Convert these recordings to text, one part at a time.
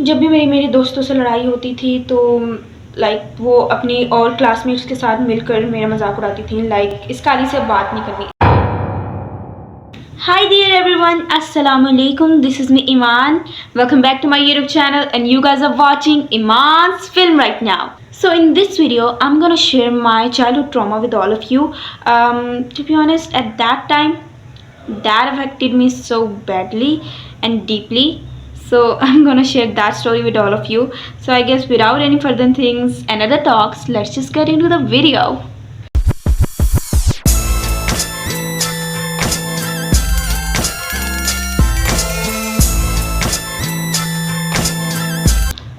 जब भी मेरी मेरे दोस्तों से लड़ाई होती थी तो वो अपनी और क्लासमेट्स के साथ मिलकर मेरा मजाक उड़ाती थी। इस काली से बात नहीं करनी। Hi there everyone, Assalamu alaikum. This is me Iman. Welcome back to my YouTube channel and you guys are watching Iman's Film right now. So in this video, I'm gonna share my childhood trauma with all of you. To be honest, at that time, that affected me so badly and deeply. So I'm gonna share that story with all of you. So I guess without any further things and other talks, let's just get into the video.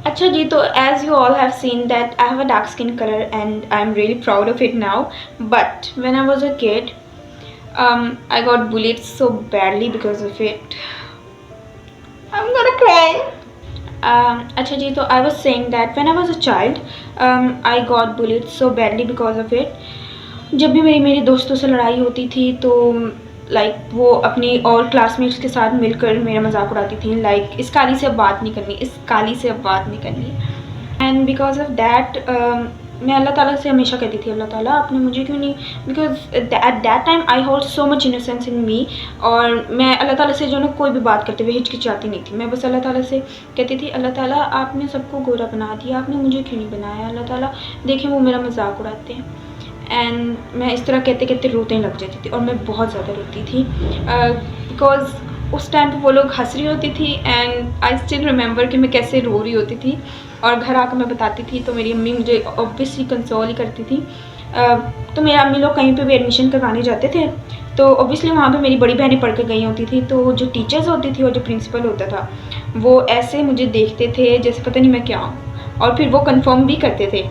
अच्छा जी, तो as you all have seen that I have a dark skin color and I'm really proud of it now. But when I was a kid, I got bullied so badly because of it. I'm gonna cry. अच्छा जी, तो I was saying that when I was a child, I got bullied so badly because of it. जब भी मेरी दोस्तों से लड़ाई होती थी तो वो अपनी और क्लासमेट्स के साथ मिलकर मेरा मजाक उड़ाती थी। इस काली से अब बात नहीं करनी, इस काली से अब बात नहीं करनी। एंड बिकॉज ऑफ दैट मैं अल्लाह ताला से हमेशा कहती थी, अल्लाह ताला आपने मुझे क्यों नहीं, because at that time I hold so much innocence in me. और मैं अल्लाह ताला से जो ना कोई भी बात करते हुए हिचकिचाती नहीं थी। मैं बस अल्लाह ताला से कहती थी, अल्लाह ताला आपने सबको गोरा बना दिया, आपने मुझे क्यों नहीं बनाया, अल्लाह ताला देखें वो मेरा मजाक उड़ाते हैं। एंड मैं इस तरह कहते कहते रोते लग जाती थी और मैं बहुत ज़्यादा रोती थी बिकॉज उस टाइम पे वो लोग हंस रही होती थी एंड आई स्टिल रिमेंबर कि मैं कैसे रो रही होती थी। और घर आकर मैं बताती थी तो मेरी अम्मी मुझे ऑब्वियसली कंसोल ही करती थी। तो मेरे अम्मी लोग कहीं पे भी एडमिशन करवाने जाते थे तो ऑब्वियसली वहाँ पे मेरी बड़ी बहनें पढ़ कर गई होती थी। तो जो टीचर्स होती थी और जो प्रिंसिपल होता था वो ऐसे मुझे देखते थे जैसे पता नहीं मैं क्या हूँ। और फिर वो कंफर्म भी करते थे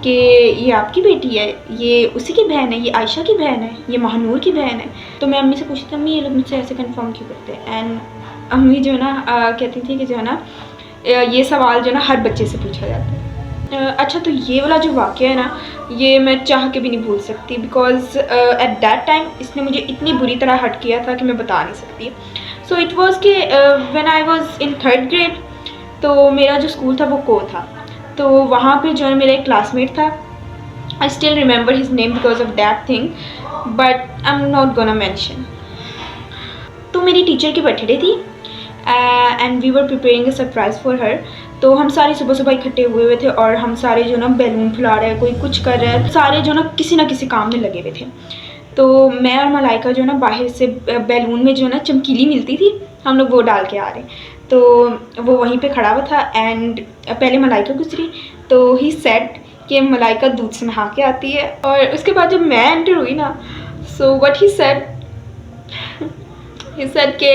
कि ये आपकी बेटी है, ये उसी की बहन है, ये आयशा की बहन है, ये महानूर की बहन है। तो मैं अम्मी से पूछती थी, अम्मी ये लोग मुझसे ऐसे कंफर्म क्यों करते हैं। एंड अम्मी जो है ना कहती थी कि जो है ना ये सवाल जो है ना हर बच्चे से पूछा जाता है। अच्छा, तो ये वाला जो वाक़या है ना ये मैं चाह के भी नहीं भूल सकती बिकॉज एट दैट टाइम इसने मुझे इतनी बुरी तरह हर्ट किया था कि मैं बता नहीं सकती। सो इट वॉज़ कि when I was in 3rd grade तो मेरा जो स्कूल था वो को था। तो वहाँ पे जो है मेरा एक क्लासमेट था। I still remember his name because of that thing but I am not gonna mention. तो मेरी टीचर की बर्थडे थी and we were preparing a surprise for her. तो हम सारे सुबह सुबह इकट्ठे हुए थे और हम सारे जो ना बैलून फुला रहे हैं, कोई कुछ कर रहा है, सारे जो ना किसी काम में लगे हुए थे। तो मैं और मलाइका जो ना बाहर से बैलून में जो ना चमकीली मिलती थी, हम लोग वो डाल के आ रहे। तो वो वहीं पे खड़ा हुआ था एंड पहले मलाइका गुजरी तो ही सेड कि मलाइका दूध से नहा के आती है। और उसके बाद जब मैं एंटर हुई ना सो व्हाट ही सेड कि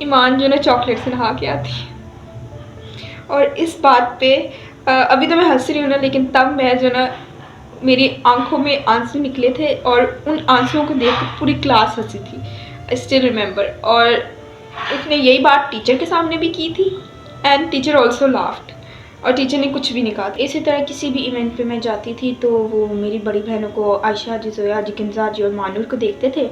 ईमान जो ना चॉकलेट से नहा के आती है। और इस बात पे अभी तो मैं हंस रही हूँ ना, लेकिन तब मैं जो ना मेरी आंखों में आंसू निकले थे और उन आंसुओं को देख कर पूरी क्लास हंसी थी। आई स्टिल रिमेंबर। और उसने यही बात टीचर के सामने भी की थी एंड टीचर ऑल्सो लाफ्ड और टीचर ने कुछ भी नहीं कहा। इसी तरह किसी भी इवेंट पे मैं जाती थी तो वो मेरी बड़ी बहनों को आयशा जी, जोया जी, किंजा जी और मानूर को देखते थे।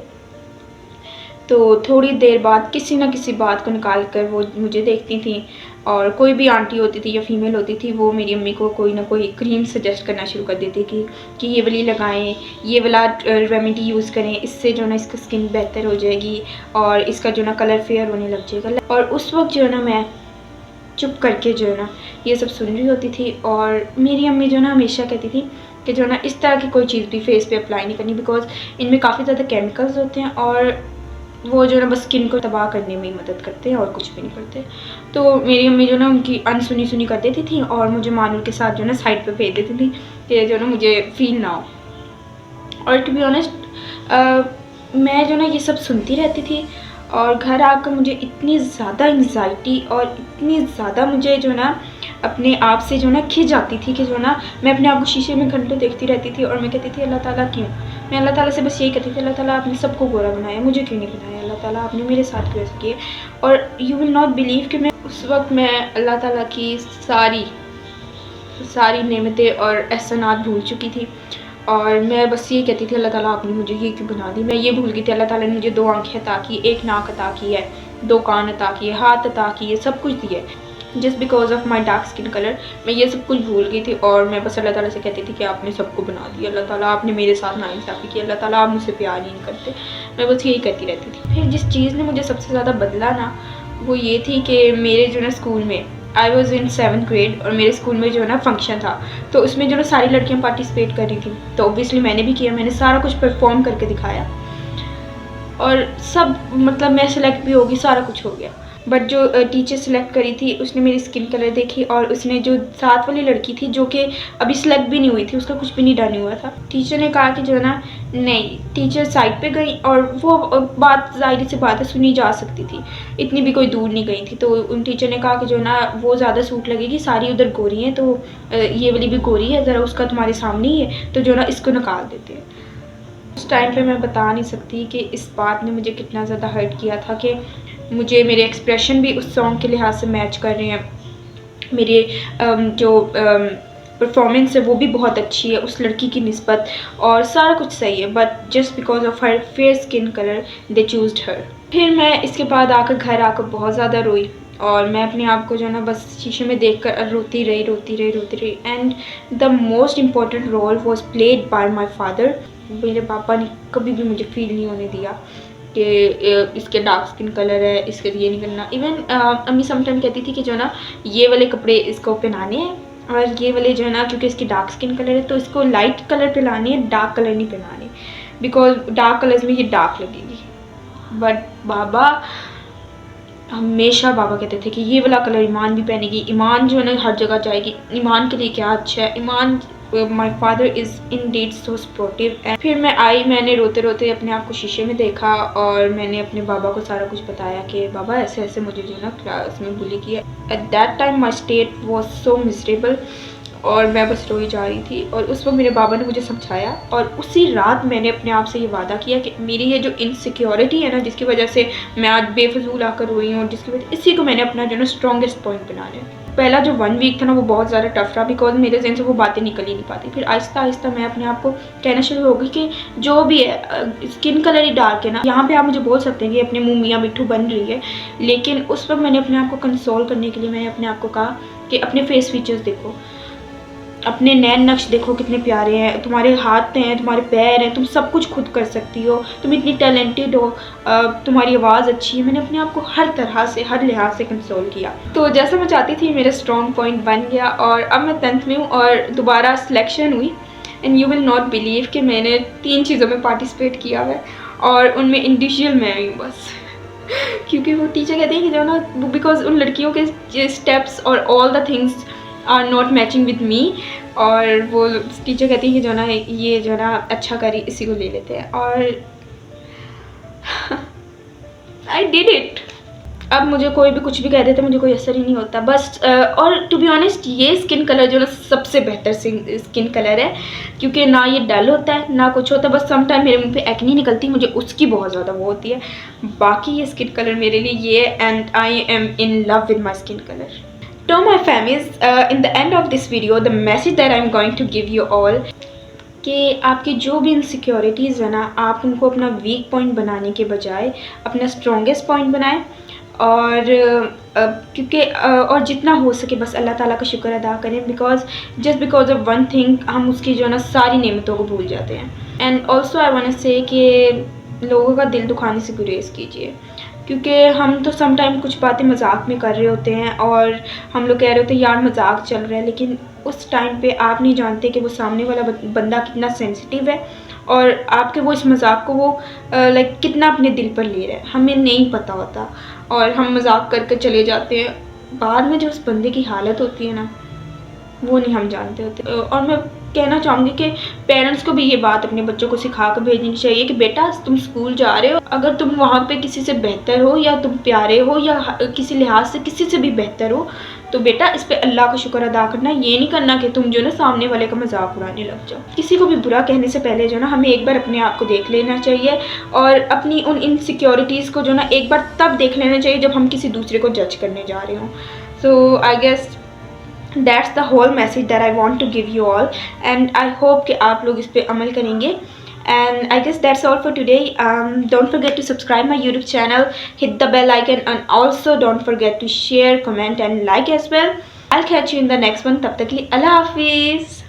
तो थोड़ी देर बाद किसी न किसी बात को निकाल कर वो मुझे देखती थी। और कोई भी आंटी होती थी या फीमेल होती थी वो मेरी अम्मी को कोई ना कोई क्रीम सजेस्ट करना शुरू कर देती कि ये वाली लगाएं, ये वाला रेमेडी यूज़ करें, इससे जो ना इसका स्किन बेहतर हो जाएगी और इसका जो ना कलर फेयर होने लग जाएगा। और उस वक्त जो है ना मैं चुप करके जो है ना ये सब सुन रही होती थी। और मेरी अम्मी जो ना हमेशा कहती थी कि जो ना इस तरह की कोई चीज़ भी फेस पे अप्लाई नहीं करनी बिकॉज इनमें काफ़ी ज़्यादा केमिकल्स होते हैं और वो जो ना बस स्किन को तबाह करने में ही मदद करते हैं और कुछ भी नहीं करते। तो मेरी अम्मी जो ना उनकी अनसुनी कर देती थी और मुझे मानूर के साथ जो ना साइड पे भेज देती थी कि जो ना मुझे फील ना हो। और टू बी ऑनेस्ट मैं जो ना ये सब सुनती रहती थी और घर आकर मुझे इतनी ज़्यादा एंग्जाइटी और इतनी ज़्यादा मुझे जो ना अपने आप से जो ना खिंच जाती थी कि जो ना मैं अपने आप को शीशे में घंटों देखती रहती थी और मैं कहती थी अल्लाह ताला क्यों। मैं अल्लाह ताला से बस यही कहती थी, अल्लाह ताला आपने सबको गोरा बनाया, मुझे क्यों नहीं बनाया, अल्लाह ताला आपने मेरे साथ क्यों ऐसा किया। और यू विल नॉट बिलीव कि मैं उस वक्त मैं अल्लाह ताला की सारी नेमतें और एहसानात भूल चुकी थी। और मैं बस ये कहती थी अल्लाह ताला आपने मुझे ये क्यों बना दी। मैं ये भूल गई थी अल्लाह ताला ने मुझे 2 आँखें अता की, 1 नाक अता की है, 2 कान अता किए, हाथ अता किए, सब कुछ दिया है। Just because of my dark skin colour मैं ये सब कुछ भूल गई थी और मैं बस अल्लाह ताला से कहती थी कि आपने सबको बना दिया, अल्लाह ताला आपने मेरे साथ नाइंसाफ़ी की, अल्लाह ताला आप मुझसे प्यार ही नहीं करते। मैं बस यही करती रहती थी। फिर जिस चीज़ ने मुझे सबसे ज़्यादा बदला ना, वो ये थी कि मेरे जो ना स्कूल में I was in 7th grade और मेरे स्कूल में जो है ना फंक्शन था, तो उसमें जो ना सारी लड़कियाँ पार्टिसिपेट कर रही थी, तो ऑब्वियसली मैंने भी किया। मैंने सारा कुछ परफॉर्म करके दिखाया और सब मतलब मैं सिलेक्ट भी होगी, सारा कुछ हो गया। बट जो टीचर सेलेक्ट करी थी उसने मेरी स्किन कलर देखी और उसने जो साथ वाली लड़की थी जो कि अभी सेलेक्ट भी नहीं हुई थी, उसका कुछ भी नहीं डन हुआ था, टीचर ने कहा कि जो है ना नहीं, टीचर साइड पे गई और वो बात ज़ाहिर सी बात है सुनी जा सकती थी, इतनी भी कोई दूर नहीं गई थी। तो उन टीचर ने कहा कि जो है ना वो ज़्यादा सूट लगेगी, सारी उधर गोरी हैं, तो ये वाली भी गोरी है, ज़रा उसका तुम्हारे सामने ही है, तो जो है ना इसको निकाल देते हैं। उस टाइम पे मैं बता नहीं सकती कि इस बात ने मुझे कितना ज़्यादा हर्ट किया था कि मुझे मेरे एक्सप्रेशन भी उस सॉन्ग के लिहाज से मैच कर रहे हैं, मेरे जो परफॉर्मेंस है वो भी बहुत अच्छी है उस लड़की की निस्बत और सारा कुछ सही है, but just because of her fair skin colour they chose her. फिर मैं इसके बाद आकर घर आकर बहुत ज़्यादा रोई और मैं अपने आप को जो है ना बस शीशे में देखकर रोती रही and the most important role was played by my father. मेरे पापा ने कभी भी मुझे फील नहीं होने दिया कि इसके डार्क स्किन कलर है, इसके ये नहीं करना। इवन अम्मी समटाइम कहती थी कि जो ना ये वाले कपड़े इसको पहनाने हैं और ये वाले जो है ना क्योंकि इसकी डार्क स्किन कलर है तो इसको लाइट कलर पहनाने है, डार्क कलर नहीं पहनाने, बिकॉज डार्क कलर्स में ये डार्क लगेगी। बट बाबा हमेशा बाबा कहते थे कि ये वाला कलर ईमान भी पहनेगी, ईमान जो है ना हर जगह जाएगी, ईमान के लिए क्या अच्छा है, I mean my father is indeed so supportive. And फिर मैं आई, मैंने रोते रोते अपने आप को शीशे में देखा और मैंने अपने बाबा को सारा कुछ बताया कि बाबा ऐसे ऐसे मुझे जो ना क्लास में बुली किया। Eight that time my state was so miserable और मैं बस रोई जा रही थी और उस वक्त मेरे बाबा ने मुझे समझाया और उसी रात मैंने अपने आप से ये वादा किया कि मेरी ये जो इनसिक्योरिटी है ना जिसकी वजह से मैं आज बेफजूल आकर रोई हूँ, जिसकी वजह इसी को मैंने अपना जो ना स्ट्रॉन्गेस्ट पॉइंट बना लिया। पहला जो 1 वीक था ना वो बहुत ज़्यादा टफ रहा बिकॉज मेरे जहन से वो बातें निकल ही नहीं पाती। फिर आहिस्ता आहिस्ता मैं अपने आप को कहना शुरू हो गई कि जो भी है स्किन कलर ही डार्क है ना, यहाँ पे आप मुझे बोल सकते हैं कि अपने मुँह मियाँ मिट्ठू बन रही है, लेकिन उस वक्त मैंने अपने आप को कंसोल करने के लिए मैंने अपने आप को कहा कि अपने फेस फीचर्स देखो, अपने नैन नक्श देखो कितने प्यारे हैं, तुम्हारे हाथ हैं, तुम्हारे पैर हैं, तुम सब कुछ खुद कर सकती हो, तुम इतनी टैलेंटेड हो, तुम्हारी आवाज़ अच्छी है। मैंने अपने आप को हर तरह से हर लिहाज से कंसोल किया। तो जैसा मैं चाहती थी मेरा स्ट्रॉन्ग पॉइंट बन गया और अब मैं 10th में हूँ और दोबारा सिलेक्शन हुई। And you will not believe कि मैंने 3 चीज़ों में पार्टिसिपेट किया है और उनमें इंडिविजुअल मैं हुई बस क्योंकि वो टीचर कहते हैं कि जो ना बिकॉज उन लड़कियों के स्टेप्स और all the things are not matching with me, और वो टीचर कहती है कि जो ना ये जो ना अच्छा करी इसी को ले लेते हैं और आई डिड इट। अब मुझे कोई भी कुछ भी कह देते मुझे कोई असर ही नहीं होता बस। और टू बी ऑनेस्ट ये स्किन कलर जो ना सबसे बेहतर स्किन कलर है क्योंकि ना ये डल होता है ना कुछ होता है, बस समटाइम मेरे मुंह पे एक्नी निकलती है, मुझे उसकी बहुत ज़्यादा वो होती है। बाकी ये स्किन कलर मेरे लिए ये and I am in love with my skin colour. To my families, in the end of this video, the message that I'm going to give you all कि आपकी जो भी इनसिक्योरिटीज़ है ना आप उनको अपना वीक पॉइंट बनाने के बजाय अपना स्ट्रॉन्गेस्ट पॉइंट बनाएं और क्योंकि और जितना हो सके बस अल्लाह ताला का शुक्र अदा करें just because of one thing हम उसकी जो ना सारी नेमतों को भूल जाते हैं। And also I want to say कि लोगों का दिल दुखाने से गुरेज कीजिए क्योंकि हम तो समटाइम कुछ बातें मजाक में कर रहे होते हैं और हम लोग कह रहे होते हैं यार मजाक चल रहा है, लेकिन उस टाइम पे आप नहीं जानते कि वो सामने वाला बंदा कितना सेंसिटिव है और आपके वो इस मजाक को वो लाइक कितना अपने दिल पर ले रहा है, हमें नहीं पता होता और हम मजाक करके चले जाते हैं। बाद में जो उस बंदे की हालत होती है ना वो नहीं हम जानते होते। और मैं कहना चाहूँगी कि पेरेंट्स को भी ये बात अपने बच्चों को सिखा कर भेजनी चाहिए कि बेटा तुम स्कूल जा रहे हो, अगर तुम वहाँ पे किसी से बेहतर हो या तुम प्यारे हो या किसी लिहाज से किसी से भी बेहतर हो तो बेटा इस पे अल्लाह का शुक्र अदा करना, ये नहीं करना कि तुम जो ना सामने वाले का मजाक उड़ाने लग जाओ। किसी को भी बुरा कहने से पहले जो ना हमें एक बार अपने आप को देख लेना चाहिए और अपनी उन इनसिक्योरिटीज़ को जो ना एक बार तब देख लेना चाहिए जब हम किसी दूसरे को जज करने जा रहे हों। So I guess that's the whole message that I want to give you all and I hope कि आप लोग इस पे अमल करेंगे And I guess that's all for today. Don't forget to subscribe my YouTube channel, hit the bell icon, and also don't forget to share, comment and like as well. I'll catch you in the next one. तब तक के लिए अल्लाह हाफिज.